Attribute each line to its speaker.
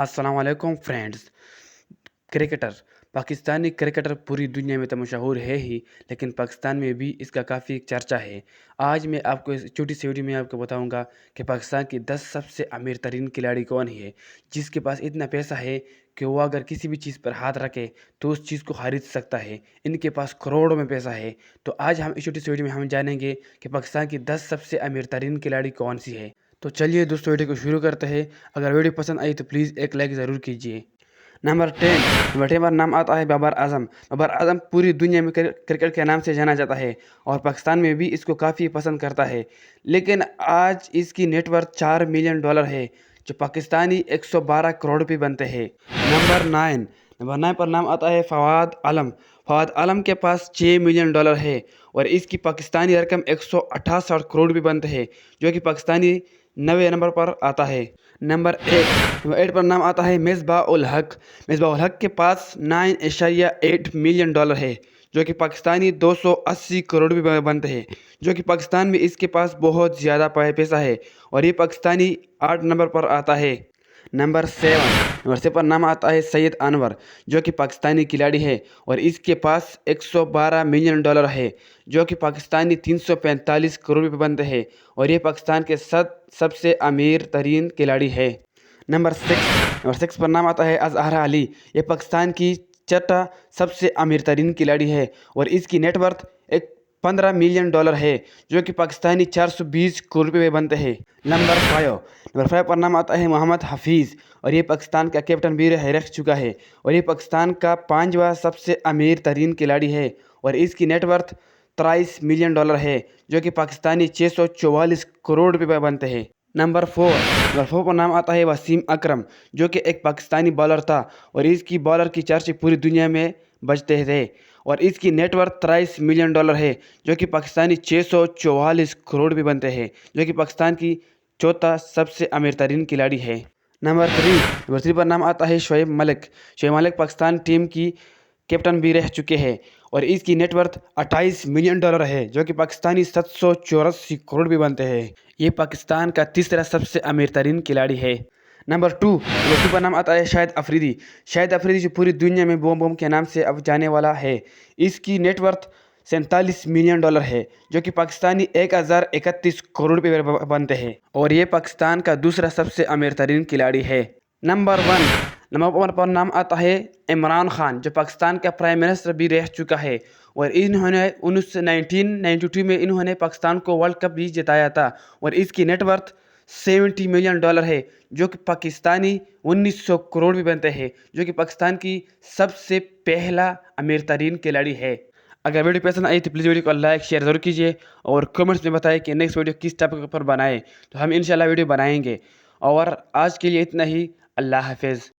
Speaker 1: अस्सलाम वालेकुम friends. Cricketer Pakistani cricketer पूरी दुनिया में तो मशहूर है ही, लेकिन पाकिस्तान में भी इसका काफ़ी चर्चा है। आज मैं आपको इस छोटी सी वीडियो में आपको बताऊंगा कि पाकिस्तान की 10 सबसे अमीर तरीन खिलाड़ी कौन है, जिसके पास इतना पैसा है कि वो अगर किसी भी चीज़ पर हाथ रखे तो उस चीज़ को खरीद सकता है। इनके पास करोड़ों में पैसा है। तो आज हम इस छोटी सी वीडियो में हम जानेंगे कि पाकिस्तान की 10 सबसे अमीर तरीन खिलाड़ी कौन सी है। तो चलिए दोस्तों, वीडियो को शुरू करते हैं। अगर वीडियो पसंद आई तो प्लीज़ एक लाइक ज़रूर कीजिए। नंबर 10 पर नाम आता है बाबर आजम। बाबर आजम पूरी दुनिया में क्रिकेट के नाम से जाना जाता है और पाकिस्तान में भी इसको काफ़ी पसंद करता है, लेकिन आज इसकी नेटवर्थ $4 मिलियन है, जो पाकिस्तानी 112 करोड़ रुपये बनते हैं। नंबर 9 पर नाम आता है फवाद आलम। फवाद आलम के पास $6 मिलियन है और इसकी पाकिस्तानी रकम 168 करोड़ रुपये बनते हैं, जो कि पाकिस्तानी 90 नंबर पर आता है। नंबर 8 पर नाम आता है मिसबाह उल हक। मिसबाह उल हक के पास $9.8 मिलियन है, जो कि पाकिस्तानी 280 करोड़ रुपये बनते हैं, जो कि पाकिस्तान में इसके पास बहुत ज़्यादा पैसा है और ये पाकिस्तानी 8 नंबर पर आता है। नंबर 7 पर नाम आता है सैयद अनवर, जो कि पाकिस्तानी खिलाड़ी है और इसके पास $112 मिलियन है, जो कि पाकिस्तानी 345 करोड़ रुपये बनते हैं और ये पाकिस्तान के सबसे अमीर तरीन खिलाड़ी है। नंबर 6 पर नाम आता है अजहर अली। ये पाकिस्तान की छठा सबसे अमीर तरीन खिलाड़ी है और इसकी नेटवर्थ $15 मिलियन है, जो कि पाकिस्तानी 420 करोड़ रुपये बनते हैं। नंबर 5 पर नाम आता है मोहम्मद हफीज़ और ये पाकिस्तान का कैप्टन भी रह चुका है और ये पाकिस्तान का 5वां सबसे अमीर तरीन खिलाड़ी है और इसकी नेटवर्थ $23 मिलियन है, जो कि पाकिस्तानी 644 करोड़ रुपये बनते हैं। नंबर 4 पर नाम आता है वसीम अकरम, जो कि एक पाकिस्तानी बॉलर था और इसकी बॉलर की चर्चा पूरी दुनिया में बजते थे और इसकी नेटवर्थ $23 मिलियन है, जो कि पाकिस्तानी 644 करोड़ भी बनते हैं, जो कि पाकिस्तान की चौथा सबसे अमीर तरीन खिलाड़ी है। नंबर 3 पर नाम आता है शोएब मलिक। शोएब मलिक पाकिस्तान टीम की कैप्टन भी रह चुके हैं और इसकी नेटवर्थ $28 मिलियन है, जो कि पाकिस्तानी 784 करोड़ भी बनते हैं। ये पाकिस्तान का तीसरा सबसे अमीर तरीन खिलाड़ी है। नंबर 2 पर नाम आता है शाहिद अफरीदी। शाहिद अफरीदी जो पूरी दुनिया में बम बम के नाम से अब जाने वाला है। इसकी नेटवर्थ $47 मिलियन है, जो कि पाकिस्तानी 1031 करोड़ रुपये बनते हैं और ये पाकिस्तान का दूसरा सबसे अमीर तरीन खिलाड़ी है। नंबर 1 पर नाम आता है इमरान खान, जो पाकिस्तान का प्राइम मिनिस्टर भी रह चुका है और इन्होंने 1992 में इन्होंने पाकिस्तान को वर्ल्ड कप भी जिताया था और इसकी नेटवर्थ $70 मिलियन है, जो कि पाकिस्तानी 1900 करोड़ भी बनते हैं, जो कि पाकिस्तान की सबसे पहला अमीर तरीन खिलाड़ी है। अगर वीडियो पसंद आई तो प्लीज़ वीडियो को लाइक शेयर ज़रूर कीजिए और कमेंट्स में बताएं कि नेक्स्ट वीडियो किस टॉपिक पर बनाएं, तो हम इंशाल्लाह वीडियो बनाएंगे। और आज के लिए इतना ही। अल्लाह हाफिज़।